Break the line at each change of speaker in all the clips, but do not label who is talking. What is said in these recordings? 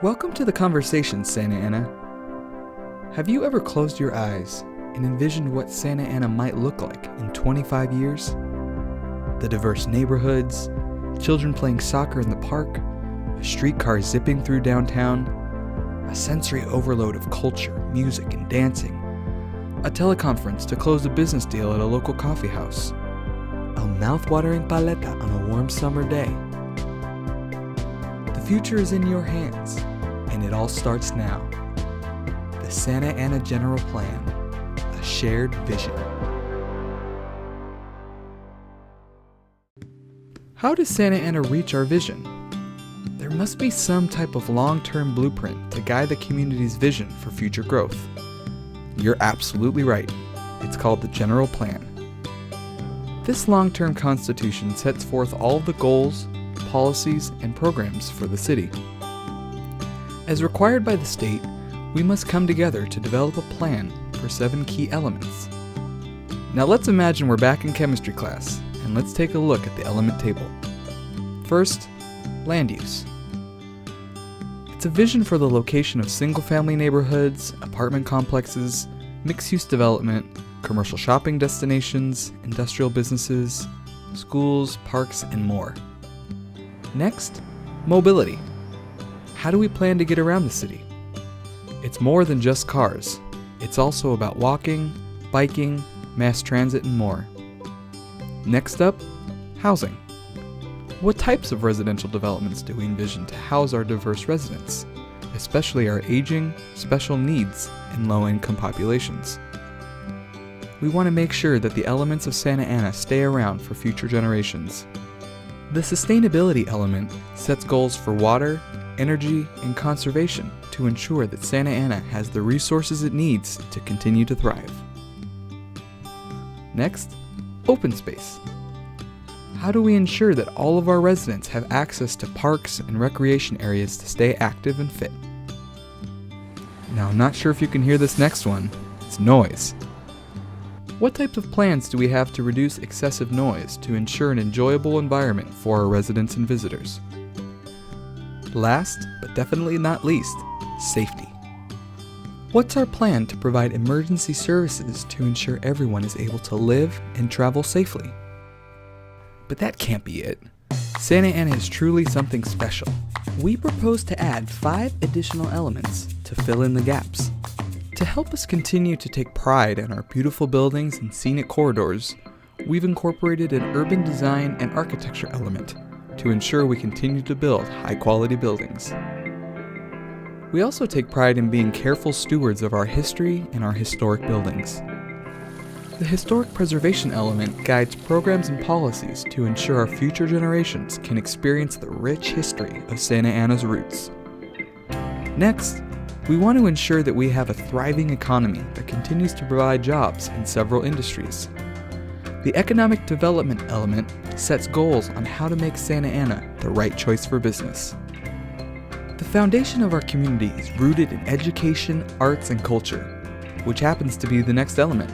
Welcome to the conversation, Santa Ana. Have you ever closed your eyes and envisioned what Santa Ana might look like in 25 years? The diverse neighborhoods, children playing soccer in the park, a streetcar zipping through downtown, a sensory overload of culture, music, and dancing, a teleconference to close a business deal at a local coffee house, a mouth-watering paleta on a warm summer day. The future is in your hands, and it all starts now. The Santa Ana General Plan, a shared vision. How does Santa Ana reach our vision? There must be some type of long-term blueprint to guide the community's vision for future growth. You're absolutely right. It's called the General Plan. This long-term constitution sets forth all of the goals, policies, and programs for the city. As required by the state, we must come together to develop a plan for 7 key elements. Now let's imagine we're back in chemistry class, and let's take a look at the element table. First, land use. It's a vision for the location of single-family neighborhoods, apartment complexes, mixed-use development, commercial shopping destinations, industrial businesses, schools, parks, and more. Next, mobility. How do we plan to get around the city? It's more than just cars. It's also about walking, biking, mass transit, and more. Next up, housing. What types of residential developments do we envision to house our diverse residents, especially our aging, special needs, and low-income populations? We want to make sure that the elements of Santa Ana stay around for future generations. The sustainability element sets goals for water, energy, and conservation to ensure that Santa Ana has the resources it needs to continue to thrive. Next, open space. How do we ensure that all of our residents have access to parks and recreation areas to stay active and fit? Now, I'm not sure if you can hear this next one. It's noise. What types of plans do we have to reduce excessive noise to ensure an enjoyable environment for our residents and visitors? Last, but definitely not least, safety. What's our plan to provide emergency services to ensure everyone is able to live and travel safely? But that can't be it. Santa Ana is truly something special. We propose to add 5 additional elements to fill in the gaps. To help us continue to take pride in our beautiful buildings and scenic corridors, we've incorporated an urban design and architecture element to ensure we continue to build high-quality buildings. We also take pride in being careful stewards of our history and our historic buildings. The historic preservation element guides programs and policies to ensure our future generations can experience the rich history of Santa Ana's roots. Next, we want to ensure that we have a thriving economy that continues to provide jobs in several industries. The economic development element sets goals on how to make Santa Ana the right choice for business. The foundation of our community is rooted in education, arts, and culture, which happens to be the next element.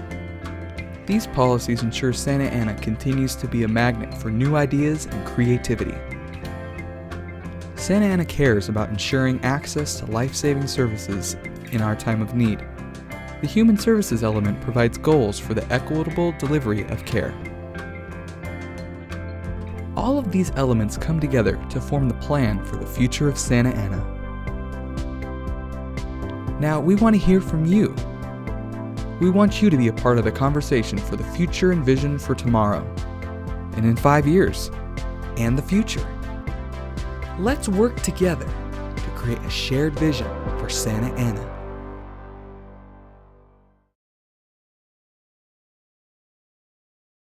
These policies ensure Santa Ana continues to be a magnet for new ideas and creativity. Santa Ana cares about ensuring access to life-saving services in our time of need. The human services element provides goals for the equitable delivery of care. All of these elements come together to form the plan for the future of Santa Ana. Now, we want to hear from you. We want you to be a part of the conversation for the future and vision for tomorrow, and in 5 years, and the future. Let's work together to create a shared vision for Santa Ana.